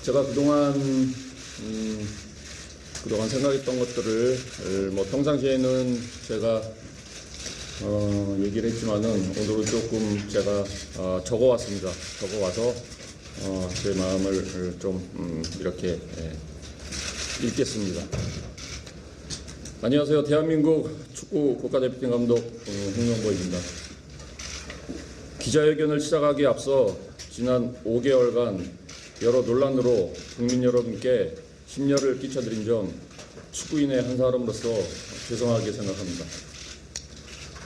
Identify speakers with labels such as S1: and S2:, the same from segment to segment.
S1: 제가 그동안 생각했던 것들을 평상시에는 제가 얘기를 했지만은 오늘은 조금 제가 적어왔습니다. 적어와서 제 마음을 좀 이렇게 읽겠습니다. 안녕하세요. 대한민국 축구 국가대표팀 감독 홍명보입니다. 기자회견을 시작하기에 앞서 지난 5개월간 여러 논란으로 국민 여러분께 심려를 끼쳐드린 점 축구인의 한 사람으로서 죄송하게 생각합니다.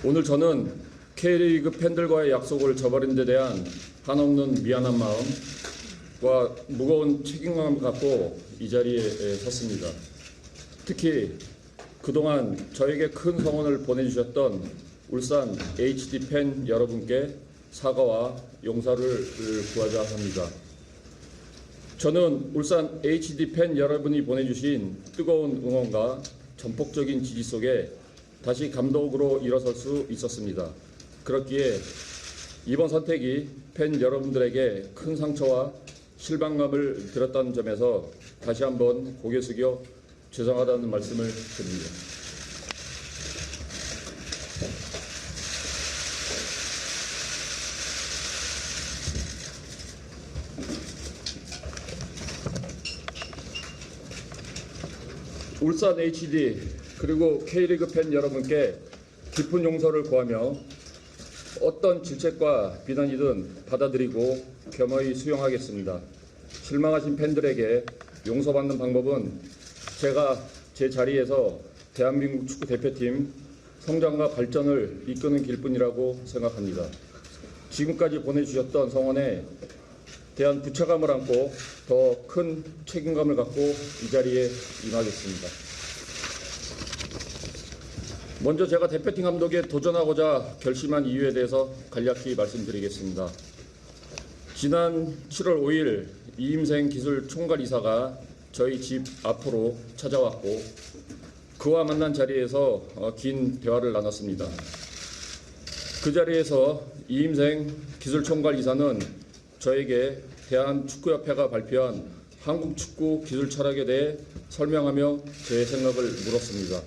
S1: 오늘 저는 K리그 팬들과의 약속을 저버린 데 대한 한없는 미안한 마음과 무거운 책임감을 갖고 이 자리에 섰습니다. 특히 그동안 저에게 큰 성원을 보내주셨던 울산 HD 팬 여러분께 사과와 용서를 구하자 합니다. 저는 울산 HD 팬 여러분이 보내주신 뜨거운 응원과 전폭적인 지지 속에 다시 감독으로 일어설 수 있었습니다. 그렇기에 이번 선택이 팬 여러분들에게 큰 상처와 실망감을 드렸다는 점에서 다시 한번 고개 숙여 죄송하다는 말씀을 드립니다. 울산 HD 그리고 K리그 팬 여러분께 깊은 용서를 구하며 어떤 질책과 비난이든 받아들이고 겸허히 수용하겠습니다. 실망하신 팬들에게 용서받는 방법은 제가 제 자리에서 대한민국 축구 대표팀 성장과 발전을 이끄는 길뿐이라고 생각합니다. 지금까지 보내주셨던 성원에 대한 부채감을 안고 더 큰 책임감을 갖고 이 자리에 임하겠습니다. 먼저 제가 대표팀 감독에 도전하고자 결심한 이유에 대해서 간략히 말씀드리겠습니다. 지난 7월 5일 이임생 기술 총괄이사가 저희 집 앞으로 찾아왔고 그와 만난 자리에서 긴 대화를 나눴습니다. 그 자리에서 이임생 기술 총괄이사는 저에게 대한축구협회가 발표한 한국 축구 기술 철학에 대해 설명하며 제 생각을 물었습니다.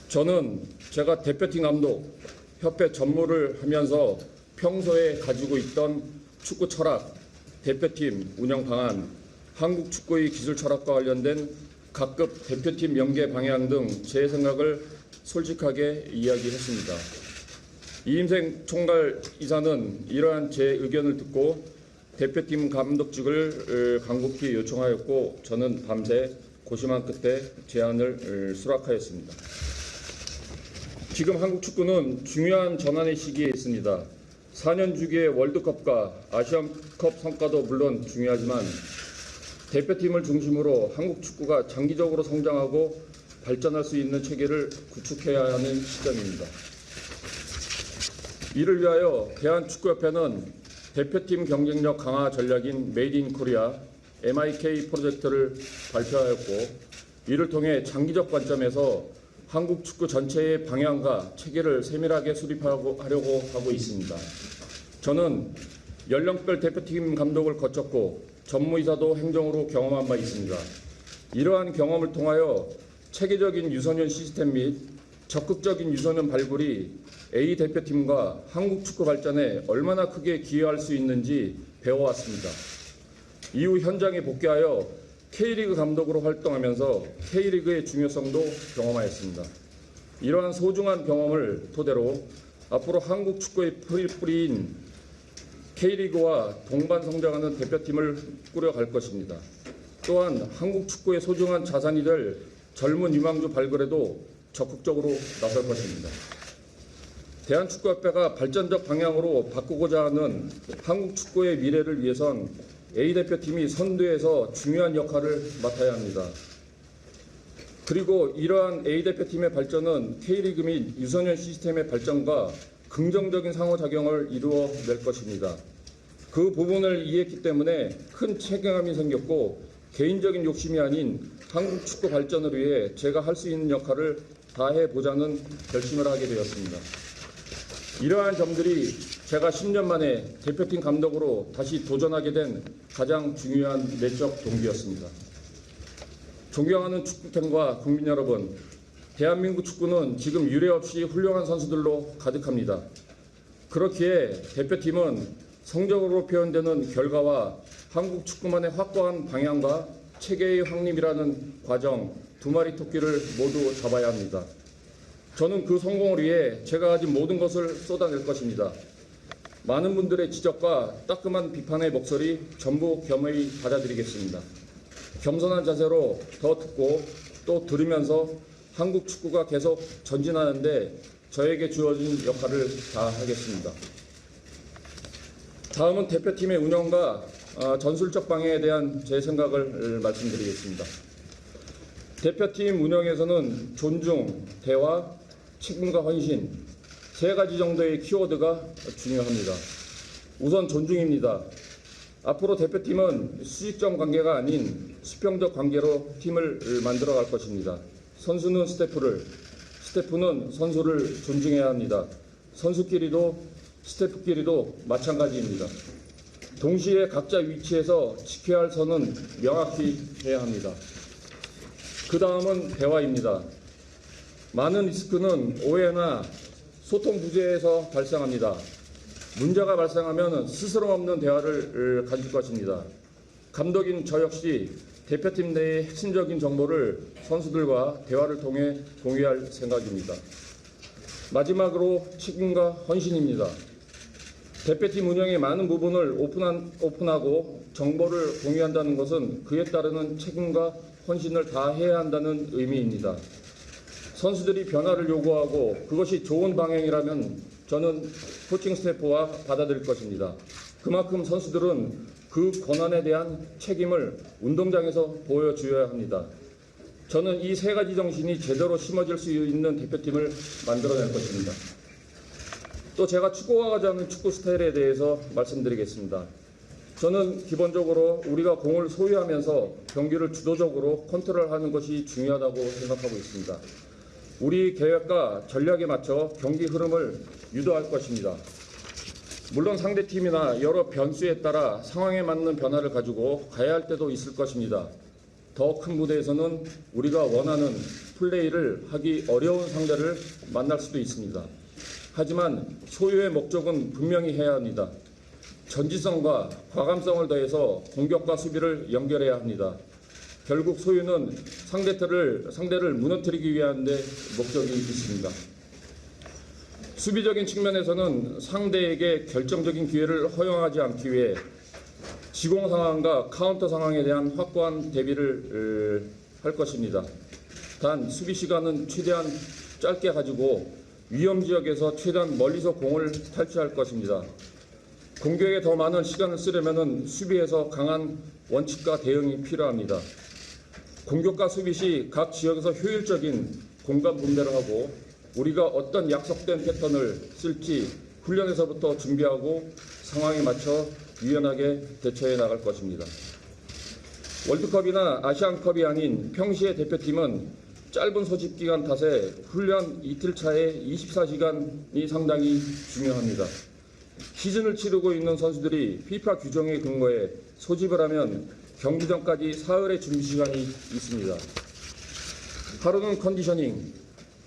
S1: 저는 제가 대표팀 감독, 협회 전무를 하면서 평소에 가지고 있던 축구 철학, 대표팀 운영 방안, 한국 축구의 기술 철학과 관련된 각급 대표팀 연계 방향 등 제 생각을 솔직하게 이야기했습니다. 이임생 총괄 이사는 이러한 제 의견을 듣고 대표팀 감독직을 간곡히 요청하였고 저는 밤새 고심한 끝에 제안을 수락하였습니다. 지금 한국 축구는 중요한 전환의 시기에 있습니다. 4년 주기의 월드컵과 아시안컵 성과도 물론 중요하지만 대표팀을 중심으로 한국 축구가 장기적으로 성장하고 발전할 수 있는 체계를 구축해야 하는 시점입니다. 이를 위하여 대한축구협회는 대표팀 경쟁력 강화 전략인 메이드 인 코리아 MIK 프로젝트를 발표하였고 이를 통해 장기적 관점에서 한국 축구 전체의 방향과 체계를 세밀하게 수립하려고 하고 있습니다. 저는 연령별 대표팀 감독을 거쳤고 전무이사도 행정으로 경험한 바 있습니다. 이러한 경험을 통하여 체계적인 유소년 시스템 및 적극적인 유소년 발굴이 A 대표팀과 한국 축구 발전에 얼마나 크게 기여할 수 있는지 배워왔습니다. 이후 현장에 복귀하여 K리그 감독으로 활동하면서 K리그의 중요성도 경험하였습니다. 이러한 소중한 경험을 토대로 앞으로 한국 축구의 뿌리인 K리그와 동반 성장하는 대표팀을 꾸려갈 것입니다. 또한 한국 축구의 소중한 자산이 될 젊은 유망주 발굴에도 적극적으로 나설 것입니다. 대한축구협회가 발전적 방향으로 바꾸고자 하는 한국 축구의 미래를 위해선 A 대표팀이 선두에서 중요한 역할을 맡아야 합니다. 그리고 이러한 A 대표팀의 발전은 K리그 및 유소년 시스템의 발전과 긍정적인 상호작용을 이루어낼 것입니다. 그 부분을 이해했기 때문에 큰 책임감이 생겼고 개인적인 욕심이 아닌 한국 축구 발전을 위해 제가 할 수 있는 역할을 다해보자는 결심을 하게 되었습니다. 이러한 점들이 제가 10년 만에 대표팀 감독으로 다시 도전하게 된 가장 중요한 내적 동기였습니다. 존경하는 축구팬과 국민 여러분, 대한민국 축구는 지금 유례 없이 훌륭한 선수들로 가득합니다. 그렇기에 대표팀은 성적으로 표현되는 결과와 한국 축구만의 확고한 방향과 체계의 확립이라는 과정 두 마리 토끼를 모두 잡아야 합니다. 저는 그 성공을 위해 제가 가진 모든 것을 쏟아낼 것입니다. 많은 분들의 지적과 따끔한 비판의 목소리 전부 겸허히 받아들이겠습니다. 겸손한 자세로 더 듣고 또 들으면서 한국 축구가 계속 전진하는데 저에게 주어진 역할을 다하겠습니다. 다음은 대표팀의 운영과 전술적 방향에 대한 제 생각을 말씀드리겠습니다. 대표팀 운영에서는 존중, 대화, 책임과 헌신 세 가지 정도의 키워드가 중요합니다. 우선 존중입니다. 앞으로 대표팀은 수직적 관계가 아닌 수평적 관계로 팀을 만들어갈 것입니다. 선수는 스태프는 선수를 존중해야 합니다. 선수끼리도 스태프끼리도 마찬가지입니다. 동시에 각자 위치에서 지켜야 할 선은 명확히 해야 합니다. 그 다음은 대화입니다. 많은 리스크는 오해나 소통 부재에서 발생합니다. 문제가 발생하면 스스럼 없는 대화를 가질 것입니다. 감독인 저 역시 대표팀 내의 핵심적인 정보를 선수들과 대화를 통해 공유할 생각입니다. 마지막으로 책임과 헌신입니다. 대표팀 운영의 많은 부분을 오픈하고 정보를 공유한다는 것은 그에 따르는 책임과 헌신을 다해야 한다는 의미입니다. 선수들이 변화를 요구하고 그것이 좋은 방향이라면 저는 코칭 스태프와 받아들일 것입니다. 그만큼 선수들은 그 권한에 대한 책임을 운동장에서 보여주어야 합니다. 저는 이 세 가지 정신이 제대로 심어질 수 있는 대표팀을 만들어낼 것입니다. 또 제가 축구와 가지 않는 축구 스타일에 대해서 말씀드리겠습니다. 저는 기본적으로 우리가 공을 소유하면서 경기를 주도적으로 컨트롤하는 것이 중요하다고 생각하고 있습니다. 우리 계획과 전략에 맞춰 경기 흐름을 유도할 것입니다. 물론 상대팀이나 여러 변수에 따라 상황에 맞는 변화를 가지고 가야 할 때도 있을 것입니다. 더 큰 무대에서는 우리가 원하는 플레이를 하기 어려운 상대를 만날 수도 있습니다. 하지만 소유의 목적은 분명히 해야 합니다. 전지성과 과감성을 더해서 공격과 수비를 연결해야 합니다. 결국 소유는 상대를 무너뜨리기 위한 데 목적이 있습니다. 수비적인 측면에서는 상대에게 결정적인 기회를 허용하지 않기 위해 지공 상황과 카운터 상황에 대한 확고한 대비를 할 것입니다. 단 수비 시간은 최대한 짧게 가지고 위험 지역에서 최대한 멀리서 공을 탈취할 것입니다. 공격에 더 많은 시간을 쓰려면 수비에서 강한 원칙과 대응이 필요합니다. 공격과 수비 시 각 지역에서 효율적인 공간 분배를 하고 우리가 어떤 약속된 패턴을 쓸지 훈련에서부터 준비하고 상황에 맞춰 유연하게 대처해 나갈 것입니다. 월드컵이나 아시안컵이 아닌 평시의 대표팀은 짧은 소집 기간 탓에 훈련 이틀 차에 24시간이 상당히 중요합니다. 시즌을 치르고 있는 선수들이 FIFA 규정에 근거해 소집을 하면 경기 전까지 사흘의 준비 시간이 있습니다. 하루는 컨디셔닝,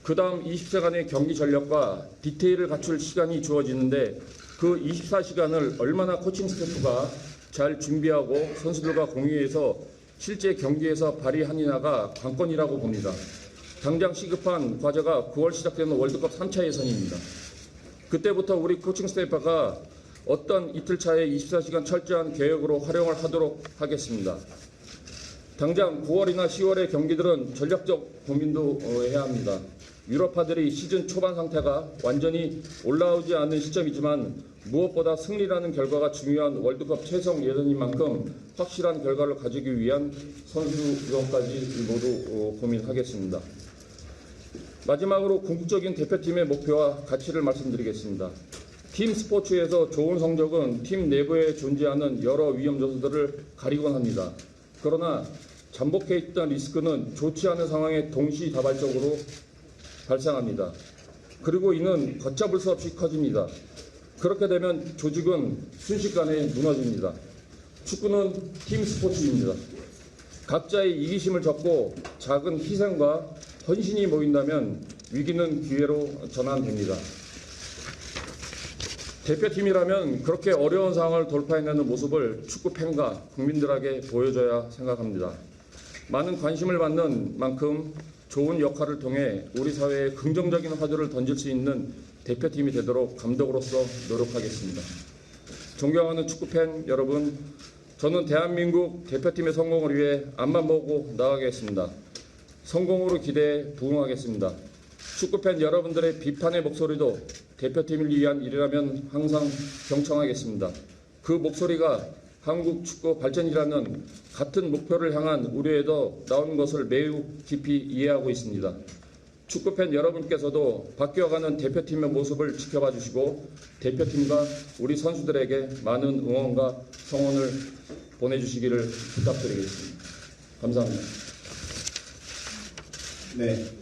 S1: 그 다음 20시간의 경기 전력과 디테일을 갖출 시간이 주어지는데 그 24시간을 얼마나 코칭 스태프가 잘 준비하고 선수들과 공유해서 실제 경기에서 발휘하느냐가 관건이라고 봅니다. 당장 시급한 과제가 9월 시작되는 월드컵 3차 예선입니다. 그때부터 우리 코칭 스태프가 어떤 이틀 차에 24시간 철저한 계획으로 활용을 하도록 하겠습니다. 당장 9월이나 10월의 경기들은 전략적 고민도 해야 합니다. 유럽파들이 시즌 초반 상태가 완전히 올라오지 않는 시점이지만 무엇보다 승리라는 결과가 중요한 월드컵 최종 예선인 만큼 확실한 결과를 가지기 위한 선수 구성까지 모두 고민하겠습니다. 마지막으로 궁극적인 대표팀의 목표와 가치를 말씀드리겠습니다. 팀 스포츠에서 좋은 성적은 팀 내부에 존재하는 여러 위험 요소들을 가리곤 합니다. 그러나 잠복해 있던 리스크는 좋지 않은 상황에 동시다발적으로 발생합니다. 그리고 이는 걷잡을 수 없이 커집니다. 그렇게 되면 조직은 순식간에 무너집니다. 축구는 팀 스포츠입니다. 각자의 이기심을 접고 작은 희생과 헌신이 모인다면 위기는 기회로 전환됩니다. 대표팀이라면 그렇게 어려운 상황을 돌파해내는 모습을 축구 팬과 국민들에게 보여줘야 생각합니다. 많은 관심을 받는 만큼 좋은 역할을 통해 우리 사회에 긍정적인 화두를 던질 수 있는 대표팀이 되도록 감독으로서 노력하겠습니다. 존경하는 축구팬 여러분, 저는 대한민국 대표팀의 성공을 위해 앞만 보고 나아가겠습니다. 성공으로 기대해 부응하겠습니다. 축구팬 여러분들의 비판의 목소리도 대표팀을 위한 일이라면 항상 경청하겠습니다. 그 목소리가 한국 축구 발전이라는 같은 목표를 향한 우려에도 나온 것을 매우 깊이 이해하고 있습니다. 축구팬 여러분께서도 바뀌어가는 대표팀의 모습을 지켜봐 주시고 대표팀과 우리 선수들에게 많은 응원과 성원을 보내주시기를 부탁드리겠습니다. 감사합니다.
S2: 네.